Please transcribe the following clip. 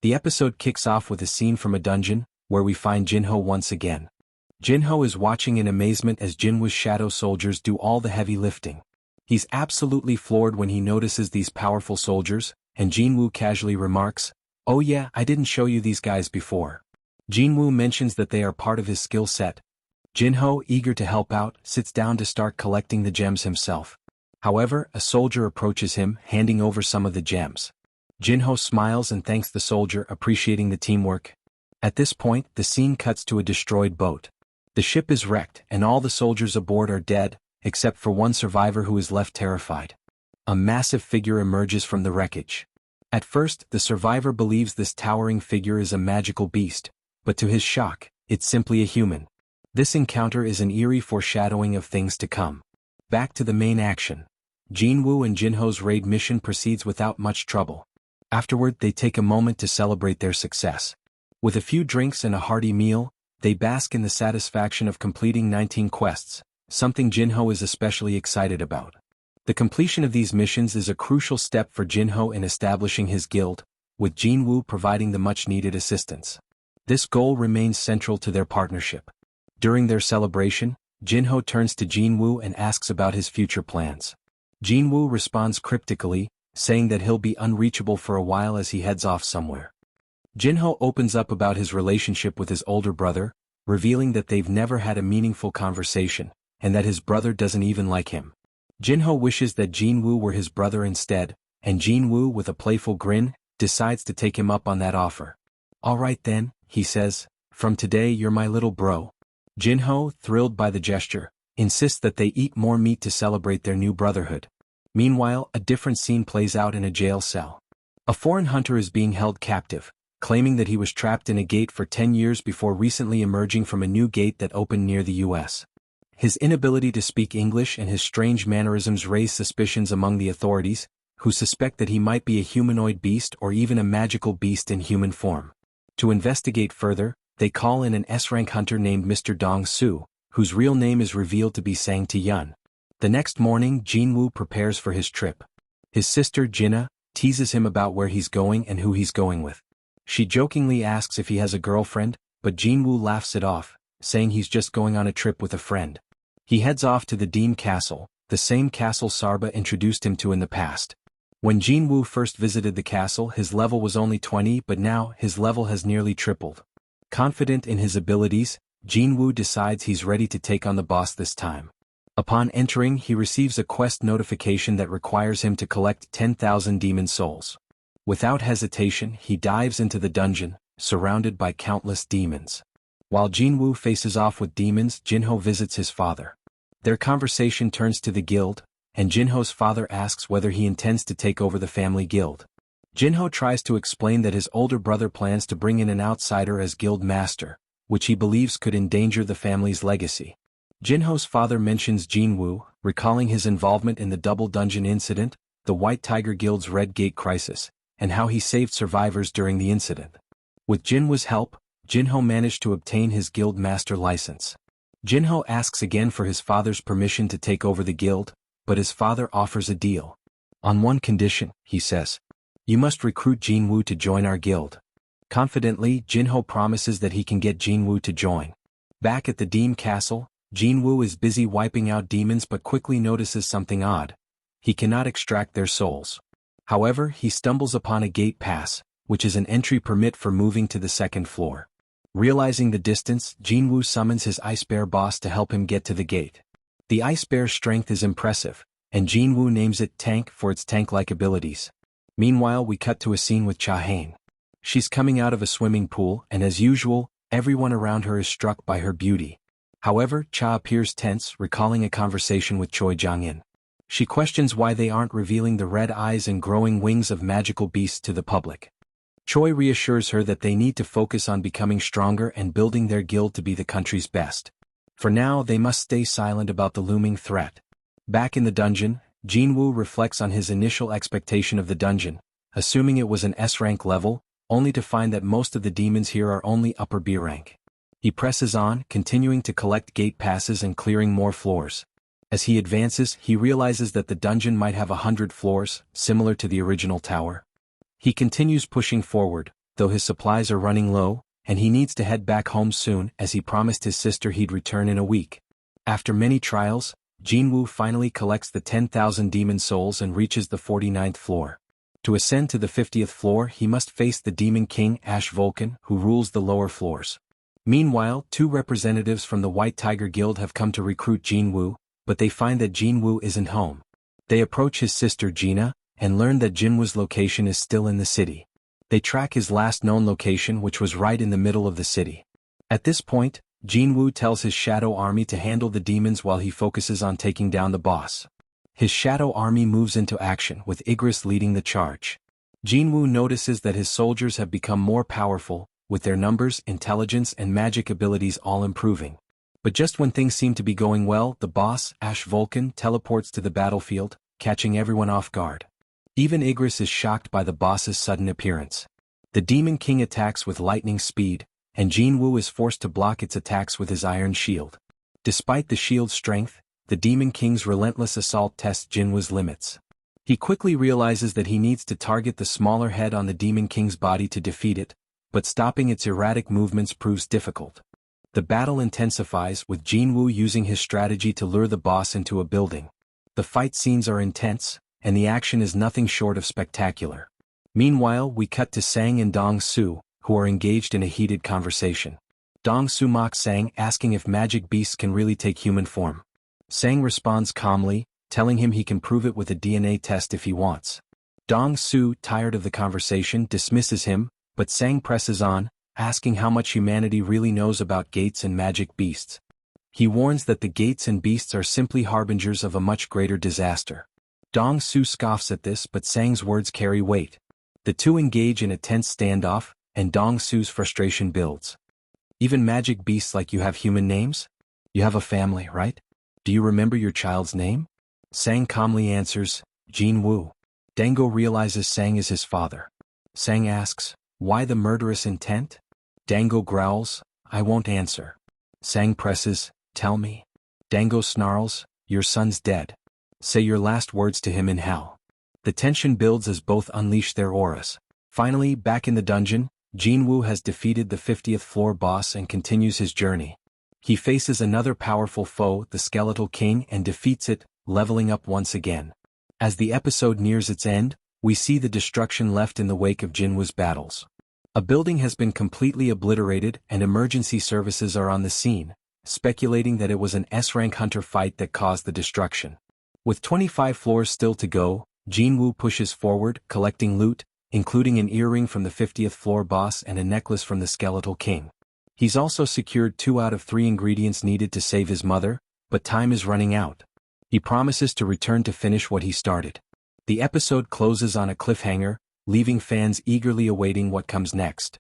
The episode kicks off with a scene from a dungeon, where we find Jinho once again. Jinho is watching in amazement as Jinwoo's shadow soldiers do all the heavy lifting. He's absolutely floored when he notices these powerful soldiers, and Jinwoo casually remarks, "Oh yeah, I didn't show you these guys before." Jinwoo mentions that they are part of his skill set. Jinho, eager to help out, sits down to start collecting the gems himself. However, a soldier approaches him, handing over some of the gems. Jinho smiles and thanks the soldier, appreciating the teamwork. At this point, the scene cuts to a destroyed boat. The ship is wrecked, and all the soldiers aboard are dead, except for one survivor who is left terrified. A massive figure emerges from the wreckage. At first, the survivor believes this towering figure is a magical beast, but to his shock, it's simply a human. This encounter is an eerie foreshadowing of things to come. Back to the main action. Jinwoo and Jinho's raid mission proceeds without much trouble. Afterward, they take a moment to celebrate their success. With a few drinks and a hearty meal, they bask in the satisfaction of completing 19 quests, something Jinho is especially excited about. The completion of these missions is a crucial step for Jinho in establishing his guild, with Jinwoo providing the much-needed assistance. This goal remains central to their partnership. During their celebration, Jinho turns to Jinwoo and asks about his future plans. Jinwoo responds cryptically, saying that he'll be unreachable for a while as he heads off somewhere. Jinho opens up about his relationship with his older brother, revealing that they've never had a meaningful conversation, and that his brother doesn't even like him. Jinho wishes that Jinwoo were his brother instead, and Jinwoo, with a playful grin, decides to take him up on that offer. "Alright then," he says, "from today you're my little bro." Jinho, thrilled by the gesture, insists that they eat more meat to celebrate their new brotherhood. Meanwhile, a different scene plays out in a jail cell. A foreign hunter is being held captive, claiming that he was trapped in a gate for 10 years before recently emerging from a new gate that opened near the US. His inability to speak English and his strange mannerisms raise suspicions among the authorities, who suspect that he might be a humanoid beast or even a magical beast in human form. To investigate further, they call in an S-rank hunter named Mr. Dong-soo, whose real name is revealed to be Sang Tae-yun. The next morning, Jinwoo prepares for his trip. His sister, Jinna, teases him about where he's going and who he's going with. She jokingly asks if he has a girlfriend, but Jinwoo laughs it off, saying he's just going on a trip with a friend. He heads off to the Deem Castle, the same castle Sarba introduced him to in the past. When Jinwoo first visited the castle, his level was only 20, but now his level has nearly tripled. Confident in his abilities, Jinwoo decides he's ready to take on the boss this time. Upon entering, he receives a quest notification that requires him to collect 10,000 demon souls. Without hesitation, he dives into the dungeon, surrounded by countless demons. While Jinwoo faces off with demons, Jinho visits his father. Their conversation turns to the guild, and Jinho's father asks whether he intends to take over the family guild. Jinho tries to explain that his older brother plans to bring in an outsider as guild master, which he believes could endanger the family's legacy. Jinho's father mentions Jinwoo, recalling his involvement in the Double Dungeon incident, the White Tiger Guild's Red Gate crisis, and how he saved survivors during the incident. With Jinwoo's help, Jinho managed to obtain his guild master license. Jinho asks again for his father's permission to take over the guild, but his father offers a deal. "On one condition," he says. "You must recruit Jinwoo to join our guild." Confidently, Jinho promises that he can get Jinwoo to join. Back at the Deem Castle, Jinwoo is busy wiping out demons but quickly notices something odd. He cannot extract their souls. However, he stumbles upon a gate pass, which is an entry permit for moving to the second floor. Realizing the distance, Jinwoo summons his Ice Bear boss to help him get to the gate. The Ice Bear's strength is impressive, and Jinwoo names it Tank for its tank-like abilities. Meanwhile, we cut to a scene with Cha-hain. She's coming out of a swimming pool, and as usual, everyone around her is struck by her beauty. However, Cha appears tense, recalling a conversation with Choi Jong-in. She questions why they aren't revealing the red eyes and growing wings of magical beasts to the public. Choi reassures her that they need to focus on becoming stronger and building their guild to be the country's best. For now, they must stay silent about the looming threat. Back in the dungeon, Jinwoo reflects on his initial expectation of the dungeon, assuming it was an S-rank level, only to find that most of the demons here are only upper B rank. He presses on, continuing to collect gate passes and clearing more floors. As he advances, he realizes that the dungeon might have 100 floors, similar to the original tower. He continues pushing forward, though his supplies are running low, and he needs to head back home soon as he promised his sister he'd return in a week. After many trials, Jinwoo finally collects the 10,000 demon souls and reaches the 49th floor. To ascend to the 50th floor he must face the Demon King Ash Vulcan, who rules the lower floors. Meanwhile, 2 representatives from the White Tiger Guild have come to recruit Jinwoo, but they find that Jinwoo isn't home. They approach his sister Gina, and learn that Jinwoo's location is still in the city. They track his last known location, which was right in the middle of the city. At this point, Jinwoo tells his shadow army to handle the demons while he focuses on taking down the boss. His shadow army moves into action, with Igris leading the charge. Jinwoo notices that his soldiers have become more powerful, with their numbers, intelligence and magic abilities all improving. But just when things seem to be going well, the boss, Ash Vulcan, teleports to the battlefield, catching everyone off guard. Even Igris is shocked by the boss's sudden appearance. The Demon King attacks with lightning speed, and Jinwoo is forced to block its attacks with his iron shield. Despite the shield's strength, the Demon King's relentless assault tests Jinwoo's limits. He quickly realizes that he needs to target the smaller head on the Demon King's body to defeat it, but stopping its erratic movements proves difficult. The battle intensifies, with Jinwoo using his strategy to lure the boss into a building. The fight scenes are intense, and the action is nothing short of spectacular. Meanwhile, we cut to Sang and Dong-Su, who are engaged in a heated conversation. Dong-Su mocks Sang, asking if magic beasts can really take human form. Sang responds calmly, telling him he can prove it with a DNA test if he wants. Dong-Su, tired of the conversation, dismisses him, but Sang presses on, asking how much humanity really knows about gates and magic beasts. He warns that the gates and beasts are simply harbingers of a much greater disaster. Dong-Su scoffs at this, but Sang's words carry weight. The two engage in a tense standoff, and Dong-Su's frustration builds. Even magic beasts like you have human names? You have a family, right? Do you remember your child's name? Sang calmly answers, Jinwoo. Dango realizes Sang is his father. Sang asks, why the murderous intent? Dango growls, I won't answer. Sang presses, tell me. Dango snarls, your son's dead. Say your last words to him in hell. The tension builds as both unleash their auras. Finally, back in the dungeon, Jinwoo has defeated the 50th floor boss and continues his journey. He faces another powerful foe, the Skeletal King, and defeats it, leveling up once again. As the episode nears its end, we see the destruction left in the wake of Jinwoo's battles. A building has been completely obliterated and emergency services are on the scene, speculating that it was an S-rank hunter fight that caused the destruction. With 25 floors still to go, Jinwoo pushes forward, collecting loot, including an earring from the 50th floor boss and a necklace from the Skeletal King. He's also secured 2 out of 3 ingredients needed to save his mother, but time is running out. He promises to return to finish what he started. The episode closes on a cliffhanger, leaving fans eagerly awaiting what comes next.